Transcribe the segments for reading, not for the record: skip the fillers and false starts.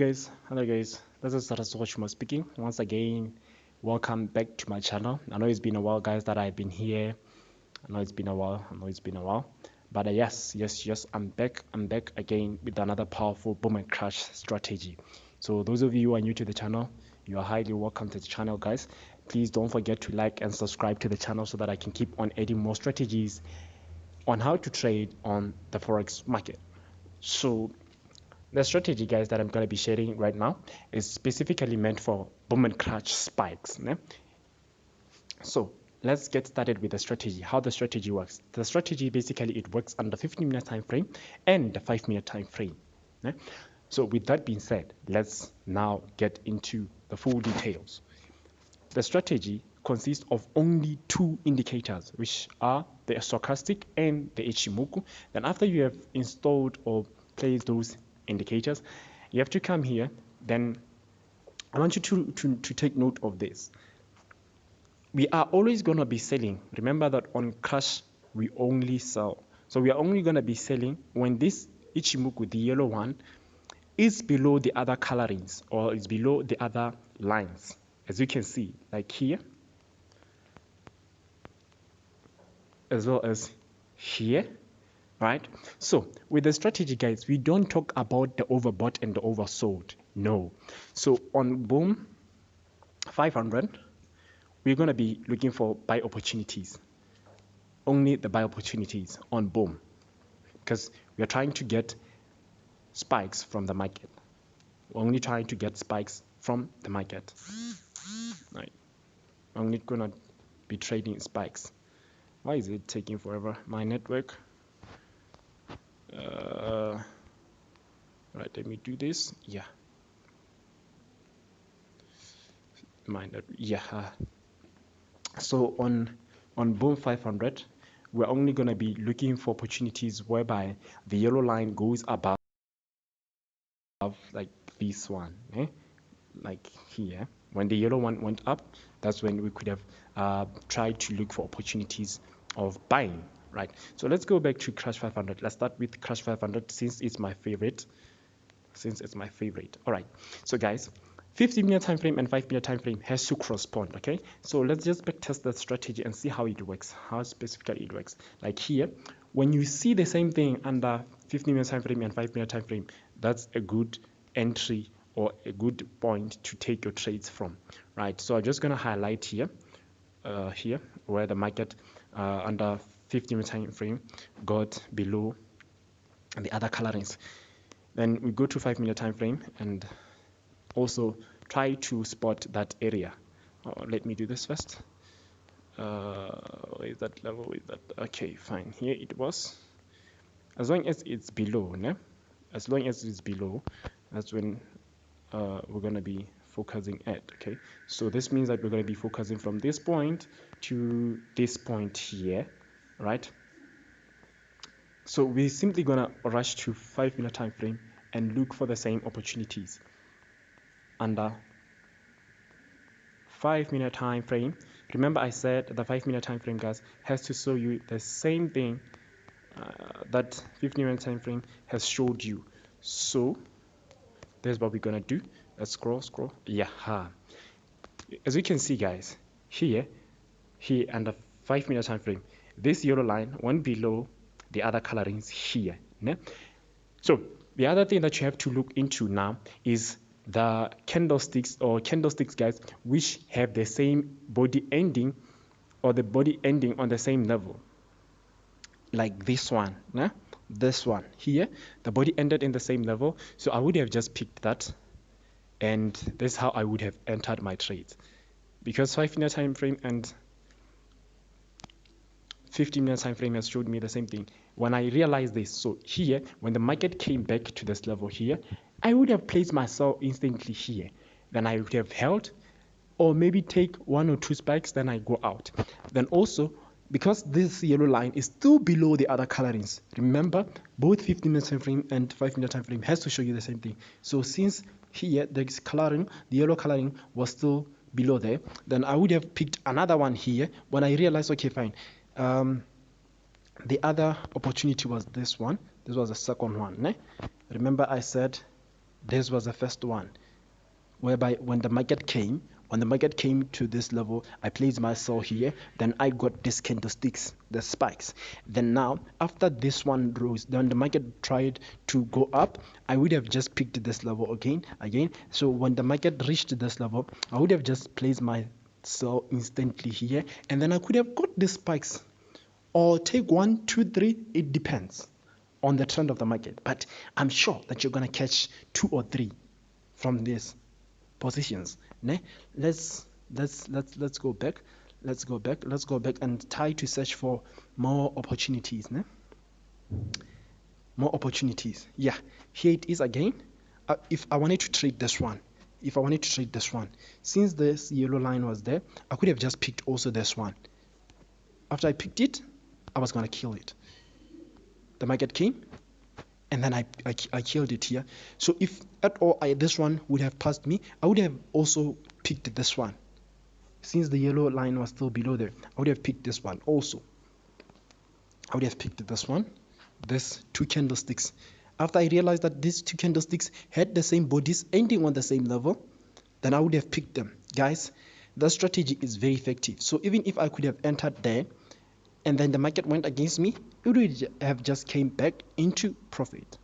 Hello guys, this is Rasochmo speaking. Once again, welcome back to my channel. I know it's been a while, guys, that I've been here. I know it's been a while. But yes, I'm back. I'm back again with another powerful boom and crash strategy. So those of you who are new to the channel, you are highly welcome to the channel, guys. Please don't forget to like and subscribe to the channel so that I can keep on adding more strategies on how to trade on the forex market. So the strategy, guys, that I'm going to be sharing right now is specifically meant for boom and crash spikes. Ne? So let's get started with the strategy, how the strategy works. The strategy, basically, it works under 15-minute time frame and the 5-minute time frame. Ne? So with that being said, let's now get into the full details. The strategy consists of only two indicators, which are the stochastic and the Ichimoku. Then after you have installed or placed those indicators, you have to come here. Then I want you to take note of this. We are always going to be selling. Remember that on crash we only sell, so we are only going to be selling when this Ichimoku, the yellow one, is below the other colorings or is below the other lines, as you can see, like here, as well as here, right? So with the strategy, guys, we don't talk about the overbought and the oversold. No. So on boom 500, we're going to be looking for buy opportunities, only the buy opportunities on boom, because we are trying to get spikes from the market. We're only trying to get spikes from the market, right? I'm only going to be trading spikes. Why is it taking forever, my network? Right, let me do this. Yeah, so on boom 500, we're only going to be looking for opportunities whereby the yellow line goes above, like this one, like here. When the yellow one went up, that's when we could have tried to look for opportunities of buying, right? So let's go back to crash 500. Let's start with crash 500 since it's my favorite. All right, so guys, 15-minute time frame and 5-minute time frame has to correspond. Okay, so let's just back test that strategy and see how it works, how specifically it works. Like here, when you see the same thing under 15-minute time frame and 5-minute time frame, that's a good entry or a good point to take your trades from, right? So I'm just going to highlight here where the market under 15-minute time frame got below the other colorings. Then we go to 5-minute time frame and also try to spot that area. Let me do this first. Where is that level? Where is that? Okay, fine. Here it was. As long as it's below, né? As long as it's below, that's when we're gonna be focusing at. Okay, so this means that we're gonna be focusing from this point to this point here, right? So we're simply gonna rush to 5-minute time frame and look for the same opportunities under 5-minute time frame. Remember, I said the 5-minute time frame, guys, has to show you the same thing that 15-minute time frame has showed you. So that's what we're gonna do. Let's scroll. Yeah. As you can see, guys, here under 5-minute time frame, this yellow line went below the other colorings here, né? So the other thing that you have to look into now is the candlesticks, guys, which have the same body ending, or the body ending on the same level, like this one, né? This one here, the body ended in the same level. So I would have just picked that, and this is how I would have entered my trades, because 5-minute time frame and 15-minute time frame has showed me the same thing. When I realized this, so here, when the market came back to this level here, I would have placed myself instantly here. Then I would have held, or maybe take 1 or 2 spikes, then I go out. Then also, because this yellow line is still below the other colorings, remember, both 15-minute time frame and 5-minute time frame has to show you the same thing. So since here the coloring, the yellow coloring was still below there, then I would have picked another one here when I realized, okay, fine, the other opportunity was this one. This was the second one, né? Remember I said This was the first one, whereby when the market came to this level, I placed my sell here, then I got these candlesticks, the spikes. Then now after this one rose, then the market tried to go up, I would have just picked this level again. So when the market reached this level, I would have just placed my sell instantly here, and then I could have got the spikes, or take 1 2 3, it depends on the trend of the market, but I'm sure that you're gonna catch 2 or 3 from this positions. Ne? Let's go back. Let's go back and try to search for more opportunities. Ne? More opportunities. Yeah, here it is again. If I wanted to trade this one, since this yellow line was there, I could have just picked also this one. After I picked it, I was gonna kill it. The market came, and then I killed it here. So if at all this one would have passed me, I would have also picked this one. Since the yellow line was still below there, I would have picked this one also. I would have picked this one, this 2 candlesticks. After I realized that these 2 candlesticks had the same bodies ending on the same level, then I would have picked them. Guys, the strategy is very effective. So even if I could have entered there, and then the market went against me, it would have just came back into profit,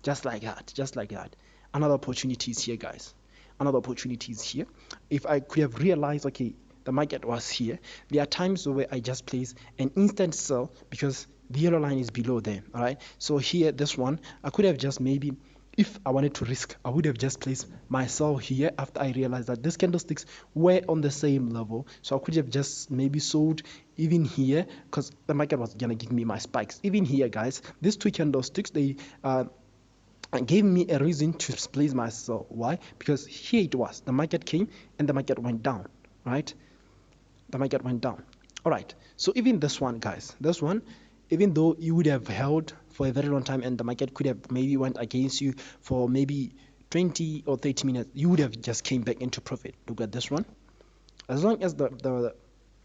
just like that. Another opportunity is here, guys. Another opportunity is here. If I could have realized, okay, the market was here, there are times where I just place an instant sell because the yellow line is below there. All right, so here, this one, I could have just maybe, if I wanted to risk, I would have just placed my sell here after I realized that these candlesticks were on the same level. So I could have just maybe sold even here, because the market was gonna give me my spikes. Even here, guys, these 2 candlesticks, they gave me a reason to place my sell. Why? Because here it was, the market came and the market went down, right? The market went down. All right, so even this one, guys, this one, even though you would have held for a very long time and the market could have maybe went against you for maybe 20 or 30 minutes, you would have just came back into profit. Look at this one. As long as the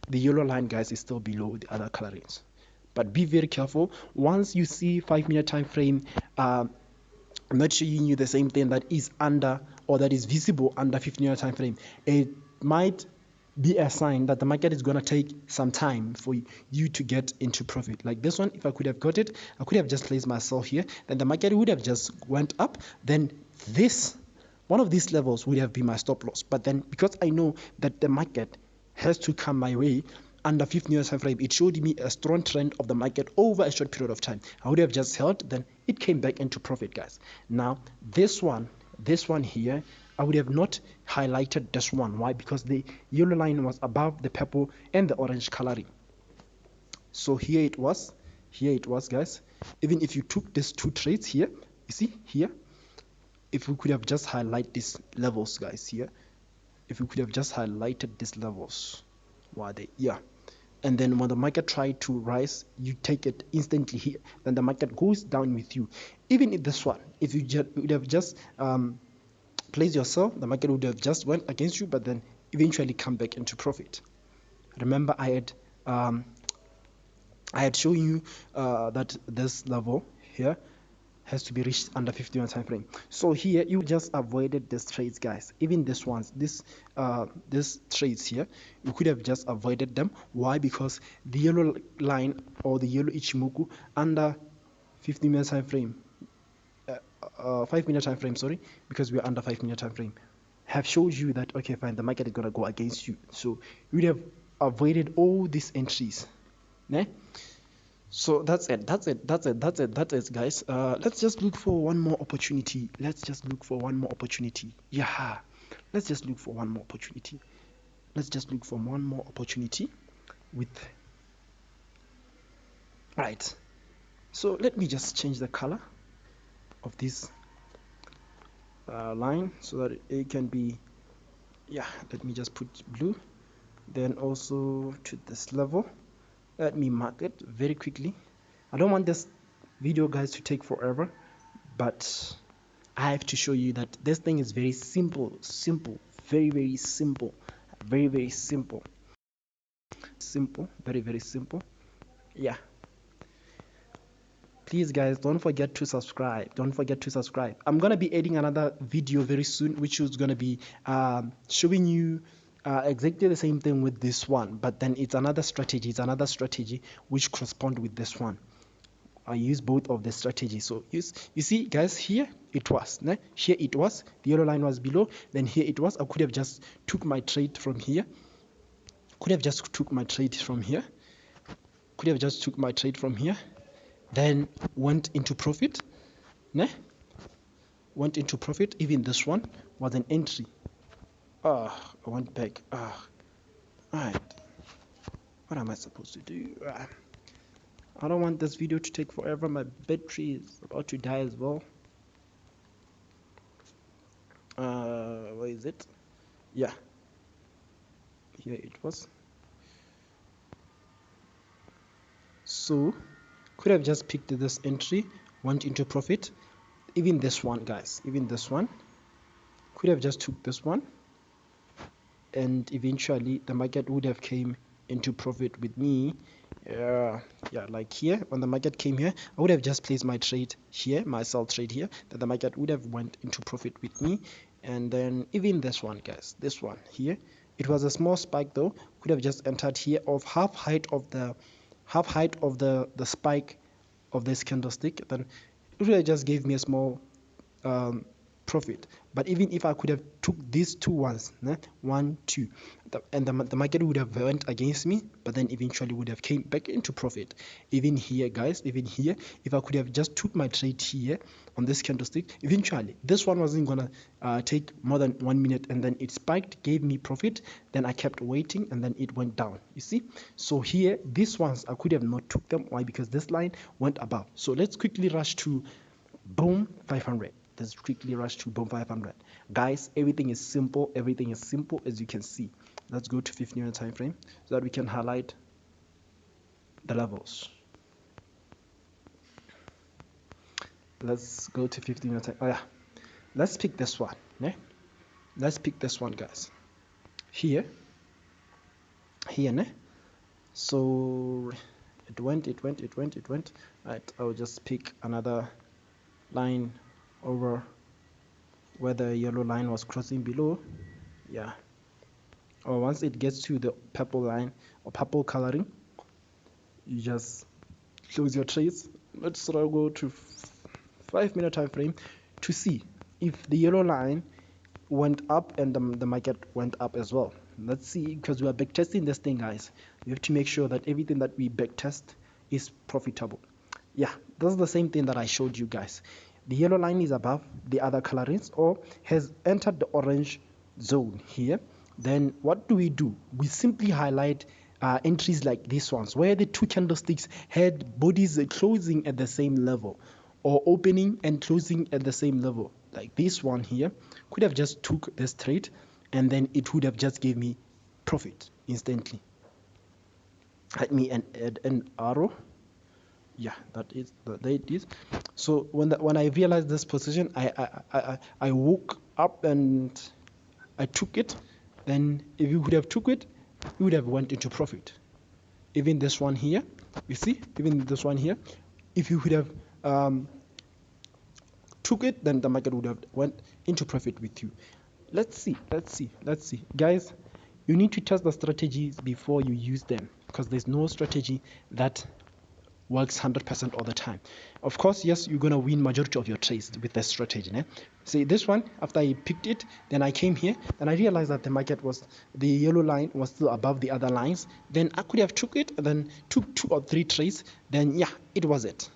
yellow line, guys, is still below the other colorings, but be very careful. Once you see 5-minute time frame not showing you the same thing that is under, or that is visible under 15-minute time frame, it might be a sign that the market is going to take some time for you to get into profit. Like this one, if I could have got it, I could have just placed myself here, then the market would have just went up, then this one of these levels would have been my stop loss. But then because I know that the market has to come my way under 15-minute time frame, it showed me a strong trend of the market over a short period of time. I would have just held, then it came back into profit, guys. Now this one here, I would have not highlighted this one. Why? Because the yellow line was above the purple and the orange coloring. So here it was, guys. Even if you took these 2 trades here, you see here, if we could have just highlighted these levels, guys, here, if we could have just highlighted these levels, why they, yeah, and then when the market tried to rise, you take it instantly here, then the market goes down with you. Even if this one, if you would have just place yourself, the market would have just went against you, but then eventually come back into profit. Remember, I had shown you that this level here has to be reached under 15-minute time frame. So here you just avoided these trades, guys. Even this ones, this trades here, you could have just avoided them. Why? Because the yellow line, or the yellow Ichimoku, under 15-minute time frame, 5-minute time frame, sorry, because we are under 5-minute time frame, have showed you that, okay, fine, the market is gonna go against you. So you would have avoided all these entries. Ne? So that's it, guys. Let's just look for one more opportunity. Yeah, let's just look for one more opportunity. With, right, so let me just change the color of this line so that it can be, yeah, let me just put blue, then also to this level. Let me mark it very quickly. I don't want this video, guys, to take forever, but I have to show you that this thing is very simple, very simple, very simple, very simple. Yeah, please guys, don't forget to subscribe. I'm gonna be adding another video very soon, which is gonna be showing you exactly the same thing with this one, but then it's another strategy which correspond with this one. I use both of the strategies. So you see guys, here it was, here it was, the yellow line was below, then here it was. I could have just took my trade from here, then went into profit, even this one was an entry. I went back. Alright, what am I supposed to do? I don't want this video to take forever. My battery is about to die as well. Where is it? Yeah, here it was. So could have just picked this entry, went into profit. Even this one, guys, could have just took this one, and eventually the market would have came into profit with me. Yeah, like here, when the market came here, I would have just placed my trade here, my sell trade here, that the market would have went into profit with me. And then even this one, guys, this one here, it was a small spike though, could have just entered here of half height of the spike of this candlestick, then it would have just gave me a small profit. But even if I could have took these two ones, 1 2, and the market would have went against me, but then eventually would have came back into profit. Even here, guys, if I could have just took my trade here on this candlestick, eventually this one wasn't gonna take more than 1 minute, and then it spiked, gave me profit. Then I kept waiting, and then it went down, you see. So here, these ones I could have not took them. Why? Because this line went above. So let's quickly rush to boom 500. Let's quickly rush to boom 500. Guys, everything is simple as you can see. Let's go to 15-minute time frame so that we can highlight the levels. Let's go to 15-minute time. Oh yeah, let's pick this one. Let's pick this one, guys. Here, so it went. Right, I'll just pick another line over where the yellow line was crossing below. Yeah, or once it gets to the purple line or purple coloring, you just close your trades. Let's go to 5-minute time frame to see if the yellow line went up and the market went up as well. Let's see, because we are backtesting this thing, guys. We have to make sure that everything that we backtest is profitable. Yeah, this is the same thing that I showed you guys. The yellow line is above the other colorings or has entered the orange zone here. Then what do? We simply highlight entries like these ones, where the two candlesticks had bodies closing at the same level, or opening and closing at the same level. Like this one here, could have just took this trade, and then it would have just gave me profit instantly. Let me add an arrow. Yeah, that it is. So when I realized this position, I woke up and I took it. Then if you would have took it, you would have went into profit. Even this one here, you see, if you would have took it, then the market would have went into profit with you. Let's see, guys. You need to test the strategies before you use them, because there's no strategy that works 100% all the time. Of course, yes, you're gonna win majority of your trades with this strategy. See this one, after I picked it, then I came here, then I realized that the yellow line was still above the other lines. Then I could have took it, and then took 2 or 3 trades. Then yeah, it was it.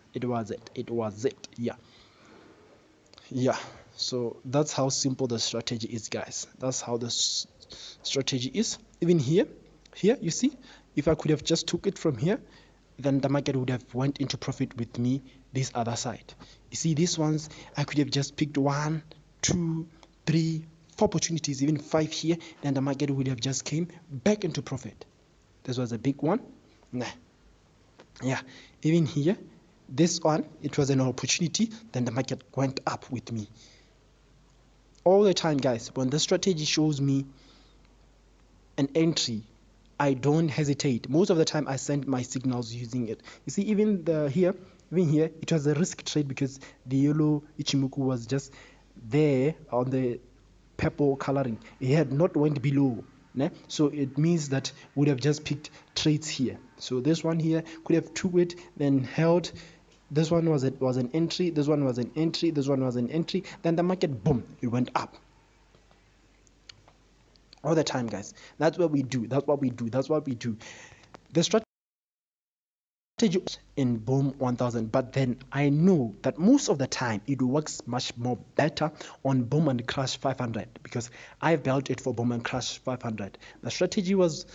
Yeah, so that's how simple the strategy is, guys. That's how the strategy is. Even here you see, if I could have just took it from here, then the market would have went into profit with me this other side. You see, these ones I could have just picked 1 2 3 4 opportunities, even 5 here, then the market would have just came back into profit. This was a big one. Yeah, even here, this one, it was an opportunity, then the market went up with me. All the time, guys, when the strategy shows me an entry I don't hesitate. Most of the time I send my signals using it. You see, even here, it was a risk trade because the yellow Ichimoku was just there on the purple coloring. It had not went below, né? So it means that would have just picked trades here. So this one here could have took it, then held. This one was an entry, this one was an entry, this one was an entry, then the market, boom, it went up all the time, guys. That's what we do. That's what we do. That's what we do. The strategy in Boom 1000, but then I know that most of the time it works much more better on Boom and Crash 500 because I've built it for Boom and Crash 500. The strategy was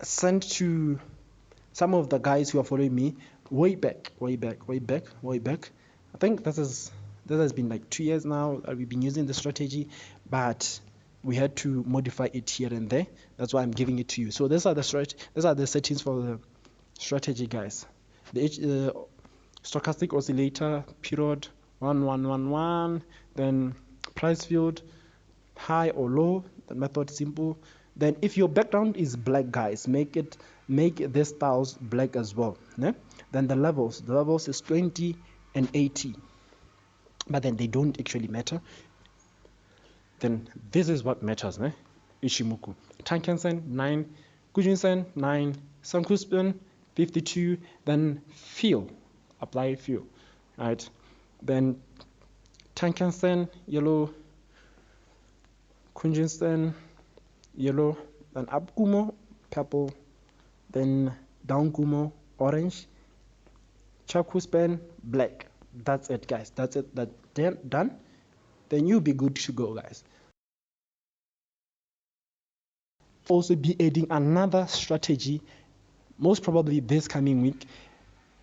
sent to some of the guys who are following me way back. I think this has been like 2 years now that we've been using the strategy, but we had to modify it here and there. That's why I'm giving it to you. So these are the settings for the strategy, guys. The stochastic oscillator period 1111, then price field high or low, the method simple. Then if your background is black, guys, make this styles black as well, né? Then the levels is 20 and 80, but then they don't actually matter. Then this is what matters, né? Ichimoku, Tankensen 9, Kujinsen 9, Sankuspin 52, then apply fill, right? Then Tankensen yellow, Kunjinsen yellow, then up Kumo purple, then down Kumo orange, Chakuspen black. That's it, guys. That's it. That's done. Then you'll be good to go, guys. Also be adding another strategy, most probably this coming week,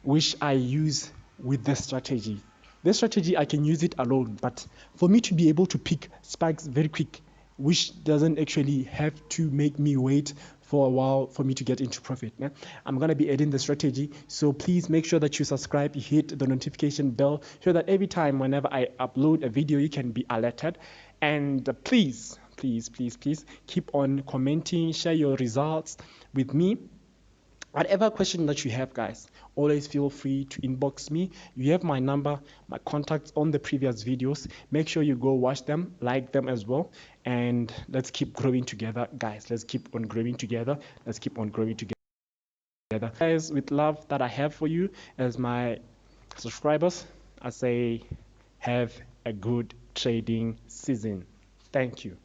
which I use with this strategy. This strategy, I can use it alone, but for me to be able to pick spikes very quick, which doesn't actually have to make me wait for a while for me to get into profit, yeah? I'm going to be adding the strategy, so please make sure that you subscribe, you hit the notification bell, so that every time whenever I upload a video, you can be alerted. And please keep on commenting, share your results with me. Whatever question that you have, guys, always feel free to inbox me. You have my number, my contacts on the previous videos. Make sure you go watch them, like them as well, and let's keep growing together, guys. Let's keep on growing together. Let's keep on growing together, guys. With love that I have for you as my subscribers, I say have a good trading season. Thank you.